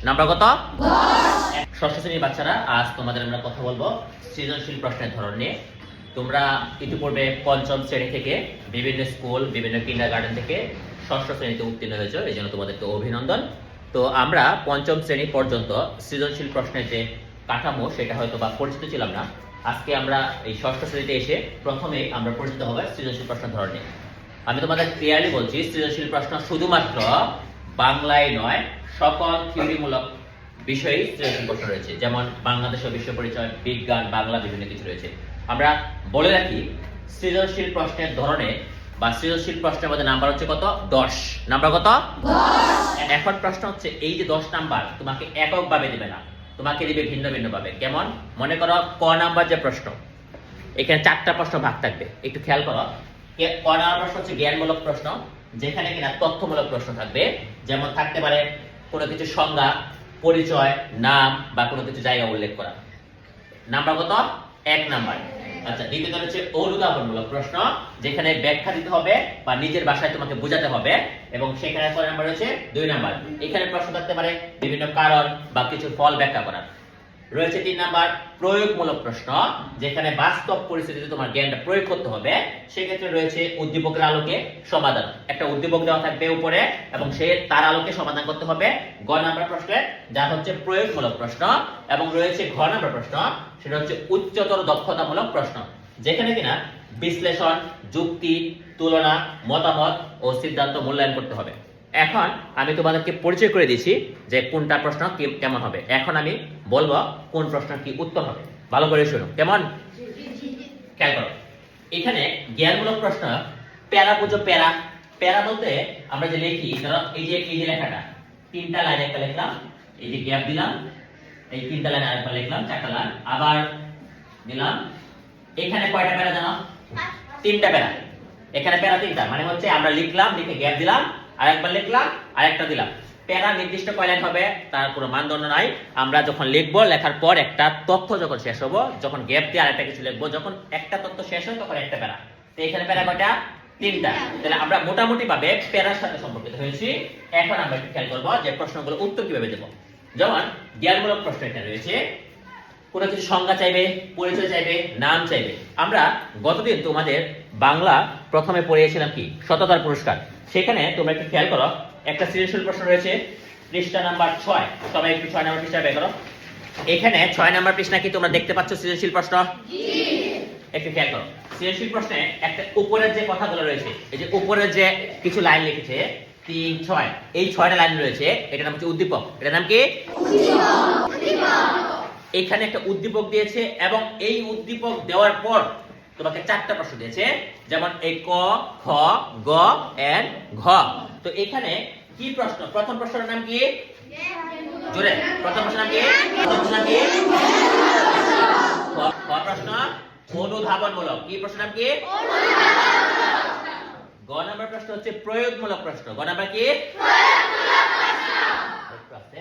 Number কত? ষষ্ঠ শ্রেণীর বাচ্চারা, আজ তোমাদের আমরা কথা বলবো সৃজনশীল প্রশ্নের ধরন নিয়ে। তোমরা ইতিপূর্বে পঞ্চম শ্রেণী থেকে বিভিন্ন স্কুল, বিভিন্ন কিন্ডারগার্টেন থেকে ষষ্ঠ শ্রেণীতে উত্তীর্ণ হয়েছো, এই জন্য তোমাদেরকে অভিনন্দন। তো আমরা পঞ্চম শ্রেণী পর্যন্ত সৃজনশীল প্রশ্নের যে কাঠামো সেটা হয়তো বা পরিচিত ছিলাম না। আজকে আমরা এই ষষ্ঠ শ্রেণীতে এসে প্রথমে আমরা পরিচিত হবো সৃজনশীল প্রশ্নের ধরন নিয়ে। আমি তোমাদের ক্লিয়ারলি বলছি, সৃজনশীল প্রশ্ন শুধুমাত্র বাংলায় নয়, সকল থিওরিমূলক বিষয়েই সৃজনশীল প্রশ্ন রয়েছে। যেমন বাংলাদেশ ও বিশ্ব পরিচয়, বিজ্ঞান, বাংলা, বিভিন্ন কিছু রয়েছে। আমরা বলে রাখি, সৃজনশীল প্রশ্নের ধরনে বা সৃজনশীল প্রশ্নের মধ্যে নাম্বার হচ্ছে কত? 10 নাম্বার। কত? 10। এখন প্রশ্ন হচ্ছে, এই যে 10 নাম্বার তোমাকে এককভাবে দিবে না, তোমাকে দিবে ভিন্ন ভিন্ন ভাবে। কেমন? মনে করো ক নাম্বার যে প্রশ্ন, এখানে 4টা প্রশ্ন ভাগ থাকবে, একটু খেয়াল করো। ক নাম্বার প্রশ্ন হচ্ছে জ্ঞানমূলক প্রশ্ন, যেখানে কিনা তথ্যমূলক প্রশ্ন থাকবে। যেমন থাকতে পারে কোনো কিছু সংজ্ঞা, পরিচয়, নাম বা কোনো কিছু জায়গা উল্লেখ করা। নাম্বার কত? 1 নাম্বার। আচ্ছা, দ্বিতীয়ত হচ্ছে অনুধাবনমূলক প্রশ্ন, যেখানে ব্যাখ্যা দিতে হবে বা নিজের ভাষায় তোমাকে বোঝাতে হবে, এবং সেখানে 6 নাম্বার রয়েছে 2 নাম্বার। এখানে প্রশ্ন থাকতে পারে বিভিন্ন কারণ বা কিছু ফল ব্যাখ্যা করা। রয়েছে 3 নাম্বার প্রয়োগমূলক প্রশ্ন, যেখানে বাস্তব পরিস্থিতিতে তোমার জ্ঞানটা প্রয়োগ করতে হবে। সেক্ষেত্রে রয়েছে উদ্দীপকের আলোকে সমাধান। একটা উদ্দীপক দেওয়া থাকবে উপরে এবং সে তার আলোকে সমাধান করতে হবে গ নাম্বার প্রশ্নে, যা হচ্ছে প্রয়োগমূলক প্রশ্ন। এবং রয়েছে ঘ নাম্বার প্রশ্ন, সেটা হচ্ছে উচ্চতর দক্ষতামূলক প্রশ্ন, যেখানে কিনা বিশ্লেষণ, যুক্তি, তুলনা, মতামত ও সিদ্ধান্ত মূল্যায়ন করতে হবে। এখন আমি তোমাদেরকে পরিচয় করে দিয়েছি যে কোনটা প্রশ্ন কেমন হবে। এখন আমি বলবো কোন প্রশ্ন কি উত্তর হবে। ভালো করে শোনো, কেমন? খেয়াল করো, এখানে জ্ঞানমূলক প্রশ্ন প্যারা বুঝো। প্যারা প্যারা বলতে আমরা যে লিখি, ধরো এই যে লেখাটা 3টা লাইন একটা লিখলাম, এই যে গ্যাপ দিলাম, এই 3টা লাইন আরেকবার লিখলাম, 4টা লাইন আবার দিলাম। এখানে কয়টা প্যারা জানো? 3টা প্যারা। এখানে প্যারা 3টা, মানে হচ্ছে আমরা লিখলাম, লিখে গ্যাপ দিলাম, আরেকবার লিখলাম, আরেকটা দিলাম। প্যারা নির্দিষ্ট কয় লাইন হবে তার কোনো মানদণ্ড নাই। আমরা যখন লিখবো, লেখার পর একটা তথ্য যখন শেষ হবো, যখন গ্যাপ দিয়ে আরেকটা কিছু লিখবো, যখন একটা তথ্য শেষ হয় তখন একটা প্যারা। তো এখানে প্যারা কয়টা? 3টা। তাহলে আমরা মোটামুটি ভাবে প্যারার সাথে সম্পর্কিত হয়েছি। এখন আমরা একটু খেয়াল করবো যে প্রশ্নগুলো উত্তর কিভাবে দেবো। যেমন জ্ঞানমূলক প্রশ্ন এটা রয়েছে, কোনো কিছু সংজ্ঞা চাইবে, পরিচয় চাইবে, নাম চাইবে। আমরা গতদিন তোমাদের বাংলা প্রথমে পড়িয়েছিলাম কি? সততার পুরস্কার। সেখানে তোমরা একটু খেয়াল করো, একটা সৃজনশীল প্রশ্ন রয়েছে পৃষ্ঠা নাম্বার 6। সবাই একটু 6 নাম্বার পৃষ্ঠা বের করো। এখানে 6 নাম্বার পৃষ্ঠা কি তোমরা দেখতে পাচ্ছ সৃজনশীল প্রশ্ন? জি। একটু খেয়াল করো, সৃজনশীল প্রশ্নে একটা উপরের যে কথাগুলো রয়েছে, এই যে উপরের যে কিছু লাইন লিখেছে 3, 6, এই 6টা লাইন রয়েছে, এটার নাম হচ্ছে উদ্দীপক। এটার নাম কি? উদ্দীপক। এখানে একটা উদ্দীপক দিয়েছে এবং এই উদ্দীপক দেওয়ার পর তোমাকে 4টা প্রশ্ন দিয়েছে। যেমন এই ক, খ, গ এন্ড ঘ। তো এখানে কি প্রশ্ন? প্রথম প্রশ্নের নাম কি? জোরে, প্রথম প্রশ্নের নাম কি? প্রথম প্রশ্নের নাম কি? খ প্রশ্ন অনুধাবনমূলক। কি প্রশ্নের নাম কি? অনুধাবনমূলক। গ নাম্বার প্রশ্ন হচ্ছে প্রয়োগমূলক প্রশ্ন। গ নাম্বার কি? প্রয়োগমূলক প্রশ্ন।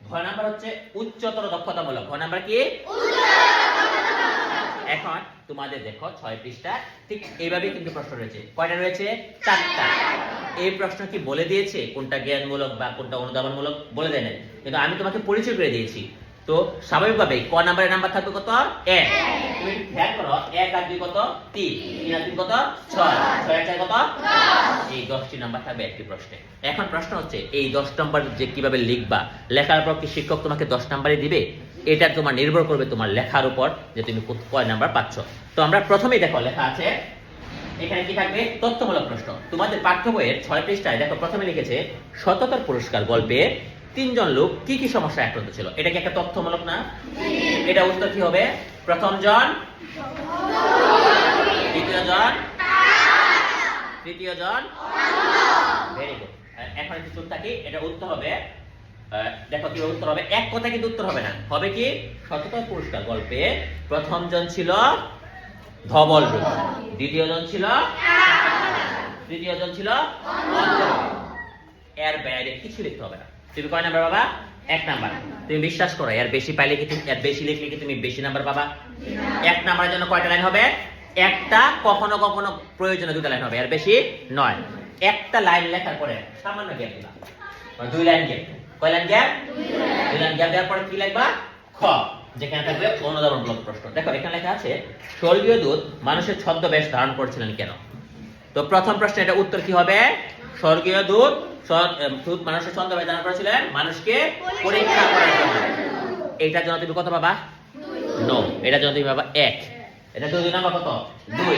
ঘ নাম্বার হচ্ছে উচ্চতর দক্ষতামূলক। ঘ নাম্বার কি? এখন তোমাদের দেখো 6 পৃষ্ঠা, ঠিক এইভাবে কিন্তু প্রশ্ন রয়েছে। কয়টা রয়েছে? 4টা। এই প্রশ্ন কি বলে দিয়েছে কোনটা জ্ঞানমূলক বা কোনটা অনুধাবনমূলক? বলে দেয় নাই, কিন্তু আমি তোমাকে পরিচয় করে দিয়েছি। তো স্বাভাবিকভাবে ক নাম্বারের নাম্বার থাকবে কত? 1। তুমি খেয়াল করো, 1 আর 2 কত? 3, 3 আর 3 কত? 6, 6 আর 4 কত? 10। এই 10টি নাম্বার থাকবে একটি প্রশ্নে। এখন প্রশ্ন হচ্ছে, এই 10 নাম্বার যে কিভাবে লিখবা, লেখার পর কি শিক্ষক তোমাকে 10 নাম্বারই দিবে? এটা তোমার নির্ভর করবে তোমার লেখার উপর, যে তুমি কয় নাম্বার পাচ্ছ। তো আমরা প্রথমেই দেখো লেখা আছে এখানে কি থাকবে? তথ্যমূলক প্রশ্ন। তোমাদের পাঠ্য বইয়ের 6 পৃষ্ঠায় দেখো প্রথমে লিখেছে সততার পুরস্কার গল্পে 3 জন লোক কি কি সমস্যায় আক্রান্ত ছিল। এটা কি একটা তথ্যমূলক না? এটা উত্তর কি হবে? প্রথম জন, দ্বিতীয় জন, তৃতীয় জন। Very good. এখন একটু চুপ থাকি, এটা উত্তর হবে। দেখো কি উত্তর হবে? এক কথা কিন্তু উত্তর হবে না, হবে কি? সততার পুরস্কার গল্পে প্রথম জন ছিল ধবল রূপ, দ্বিতীয় জন ছিল, তৃতীয় জন ছিল। এর বাইরে কিছু লিখতে হবে না। তুমি কয় নাম্বার বাবা? 1 নাম্বার। তুমি বিশ্বাস করো, এর বেশি পাইলে কি, এর বেশি লিখলে কি তুমি বেশি নাম্বার পাবা? 1 নাম্বারের জন্য কয়টা লাইন হবে? একটা, কখনো কখনো প্রয়োজনে 2টা লাইন হবে, এর বেশি নয়। একটা লাইন লেখার পরে সামান্য গ্যাপ দিলাম, 2 লাইন গ্যাপ। কয় লাইন গ্যাপ? 2 মাঝখানে গ্যাপ দেওয়ার পরে কি লিখবা খ, যেখানে থাকবে অনুধাবনমূলক প্রশ্ন। দেখো এখানে লেখা আছে স্বর্গীয় দূত মানুষের ছদ্মবেশ ধারণ করছিলেন কেন? তো প্রথম প্রশ্ন এটা উত্তর কি হবে? স্বর্গীয় দূত মানুষের ছদ্মবেশ ধারণ করেছিলেন মানুষকে পরীক্ষা করার জন্য। এইটার জন্য তুমি কত পাবা? 9। এটার জন্য তুমি পাবা 1। এটা তো 2 নাম্বার কত? 2।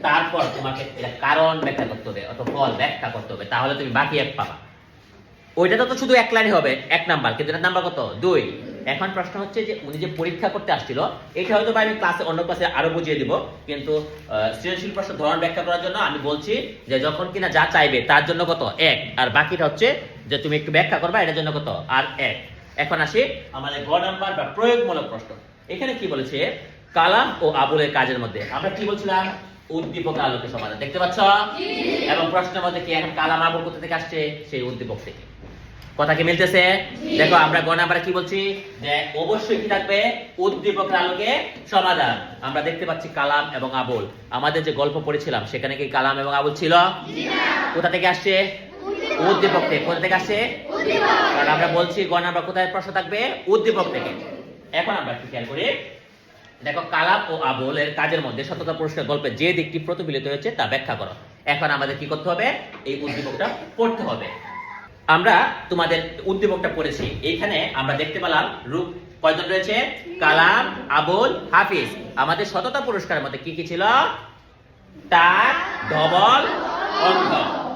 তারপর তোমাকে এটা কারণ ব্যাখ্যা করতে হবে অথবা ফল ব্যাখ্যা করতে হবে, তাহলে তুমি বাকি 1 পাবা। ওইটা তো শুধু 1 লাইনে হবে 1 নাম্বার, কিন্তু এটার নাম্বার কত? 2। এখন প্রশ্ন হচ্ছে যে উনি যে পরীক্ষা করতে আসছিল, এটা হয়তো আমি ক্লাসে অন্য ক্লাসে আরো বুঝিয়ে দিব, কিন্তু সৃজনশীল প্রশ্ন ধরন ব্যাখ্যা করার জন্য আমি বলছি যে যখন কিনা যা চাইবে তার জন্য কত? 1, আর বাকিটা হচ্ছে যে তুমি একটু ব্যাখ্যা করবা, এটার জন্য কত? আর 1। এখন আসি আমাদের গ নাম্বার বা প্রয়োগমূলক প্রশ্ন। এখানে কি বলেছে? কালাম ও আবুলের কাজের মধ্যে আমরা কি বলছিলাম? উদ্দীপক আলোকে সমাধান। দেখতে পাচ্ছ? এবং প্রশ্নের মধ্যে কি এখন কালাম আবুল কোথা থেকে আসছে? সেই উদ্দীপক থেকে। কথা কি মিলতেছে? দেখো আমরা গ নাম্বারে কি বলছি যে অবশ্যই কি থাকবে? উদ্দীপকের আলোকে সমাধান। আমরা দেখতে পাচ্ছি কালাম এবং আবুল। আমাদের যে গল্প পড়েছিলাম সেখানে কি কালাম এবং আবুল ছিল? কোথা থেকে আসছে? উদ্দীপক থেকে। কোথা থেকে আসছে? কারণ আমরা বলছি গ নাম্বার কোথায় প্রশ্ন থাকবে? উদ্দীপক থেকে। এখন আমরা একটু খেয়াল করি, দেখো কালাম ও আবুলের কাজের মধ্যে সততা পুরস্কার গল্পে যে দিকটি প্রতিফলিত হয়েছে তা ব্যাখ্যা করো। এখন আমাদের কি করতে হবে? এই উদ্দীপকটা পড়তে হবে। আমরা তোমাদের উদ্দীপকটা পড়েছি, এইখানে আমরা দেখতে পেলাম রূপ কয়জন রয়েছে? কালাম, আবুল, হাফিজ। আমাদের সততা পুরস্কারের মধ্যে কি কি ছিল? তাক, ধবল, অঙ্ক।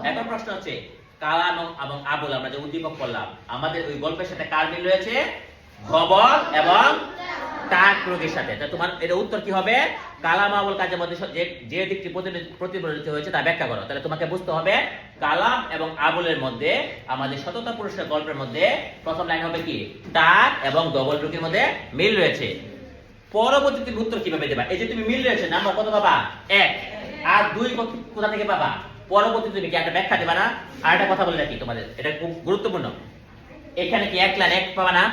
এখন প্রশ্ন হচ্ছে কালাম এবং আবুল আমরা যে উদ্দীপক করলাম, আমাদের ওই গল্পের সাথে কার মিল রয়েছে? ধবল এবং তাক রোগের সাথে। তোমার এর উত্তর কি হবে? কালাম আবুল কাজের মধ্যে যে দিকটি প্রতিফলিত হয়েছে তা ব্যাখ্যা করো। তাহলে তোমাকে বুঝতে হবে কালাম এবং আবুলের মধ্যে আমাদের সততা পুরস্কার গল্পের মধ্যে প্রথম লাইন হবে কি? তাক এবং ডবল রোগের মধ্যে মিল রয়েছে। পরবর্তীতে উত্তর কিভাবে দেবা? এই যে তুমি মিল রয়েছে, নাম্বার কত পাবা? 1। আর 2 কোথা থেকে পাবা? পরবর্তীতে তুমি কি একটা ব্যাখ্যা দেবা না? আর একটা কথা বলে রাখি তোমাদের, এটা খুব গুরুত্বপূর্ণ। এখানে কি 1 লাইন 1 পাবা না?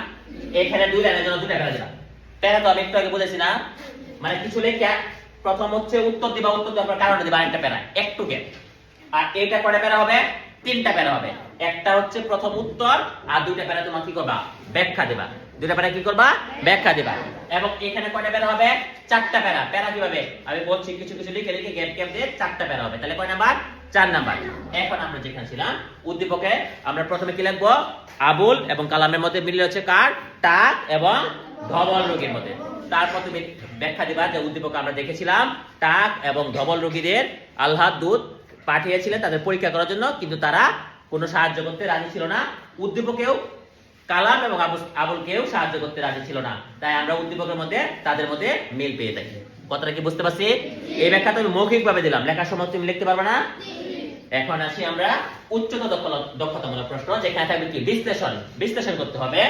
এখানে 2 লাইনের জন্য 2টা প্যারা দিবা। প্যারা তো আমি একটু আগে বলেছি না, মানে কিছু লেখা প্রথম হচ্ছে উত্তর দিবা, উত্তর দেওয়ার কারণে দিবা আরেকটা প্যারা, একটু গ্যাপ। আর এটা কয়টা প্যারা হবে? 3টা প্যারা হবে। একটা হচ্ছে প্রথম উত্তর, আর 2টা প্যারা তোমার কি করবা? ব্যাখ্যা দেবা। 2টা প্যারা কি করবা? ব্যাখ্যা দেবা। এবং এখানে কয়টা প্যারা হবে? 4টা প্যারা। প্যারা কিভাবে? আমি বলছি কিছু কিছু লিখে লিখে গ্যাপ গ্যাপ দিয়ে 4টা প্যারা হবে। তাহলে কয় নাম্বার? 4 নাম্বার। এখন আমরা যেখানে ছিলাম উদ্দীপকে, আমরা প্রথমে কি লিখবো? আবুল এবং কালামের মধ্যে মিল রয়েছে কার? তাক এবং ধবল রোগীর মধ্যে। তারপর তুমি ব্যাখ্যা দিবা যে উদ্দীপকে আমরা দেখেছিলাম তাক এবং ধবল রোগীদের আল্লাহর দূত পাঠিয়েছিলেন তাদের পরীক্ষা করার জন্য, কিন্তু তারা কোনো সাহায্য করতে রাজি ছিল না। উদ্দীপকেও কালাম এবং আবুলকেও সাহায্য করতে রাজি ছিল না। তাই আমরা উদ্দীপকের মধ্যে তাদের মধ্যে মিল পেয়ে থাকি। কথাটা কি বুঝতে পারছি? এই ব্যাখ্যা তুমি মৌখিকভাবে দিলাম, লেখার সময় তুমি লিখতে পারবে না। এখন আসি আমরা উচ্চতর দক্ষতামূলক প্রশ্ন, যেখানে থাকবে কি? বিশ্লেষণ করতে হবে,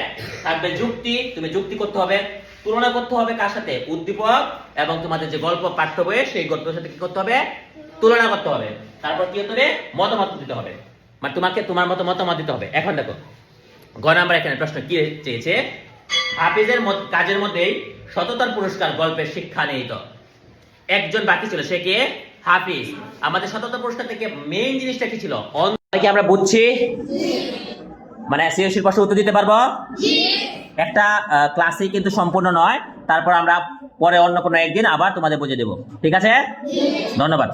থাকবে যুক্তি, তুমি যুক্তি করতে হবে, তুলনা করতে হবে কার সাথে? উদ্দীপক এবং তোমাদের যে গল্প পাঠ্য বইয়ে সেই গল্পের সাথে কি করতে হবে? তুলনা করতে হবে। তারপর কি হতে হবে? মতামত দিতে হবে, মানে তোমাকে তোমার মতো মতামত দিতে হবে। এখন দেখো গ নাম্বার এখানে প্রশ্ন কি চেয়েছে? হাফিজের কাজের মধ্যেই সততার পুরস্কার গল্পের শিক্ষা নিহিত। একজন বাকি ছিল, সে কে? হাফিজ। আমাদের সততা পুরস্কার থেকে মেইন জিনিসটা কি ছিল? কি আমরা বুঝছি? মানে সৃজনশীল প্রশ্ন উত্তর দিতে পারবো? একটা ক্লাসই কিন্তু সম্পূর্ণ নয়, তারপর আমরা পরে অন্য কোনো একদিন আবার তোমাদের বুঝিয়ে দেবো। ঠিক আছে? ধন্যবাদ।